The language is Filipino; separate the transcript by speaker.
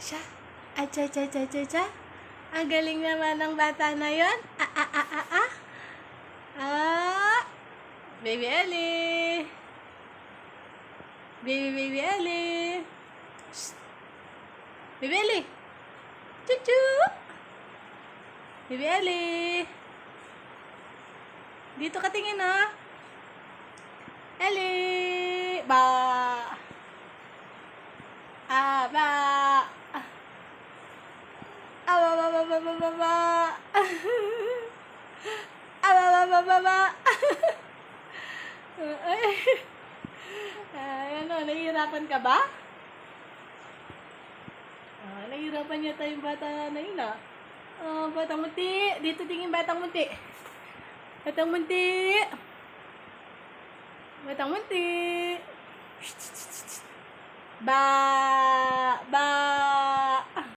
Speaker 1: siya. Acha, cha, cha, cha, cha. Ang galing naman ng bata na yon. Baby Ellie. Baby Ellie. Shh. Baby Ellie. Chuchu. Baby Ellie. Dito ka tingin, ha? Ellie. Ba. Ba. Ba. Ano, nahihirapan ka ba? Nahihirapan yata yung bata na yun, ah. Batang munti. Dito tingin, batang munti. Batang munti. Batang munti. Bye.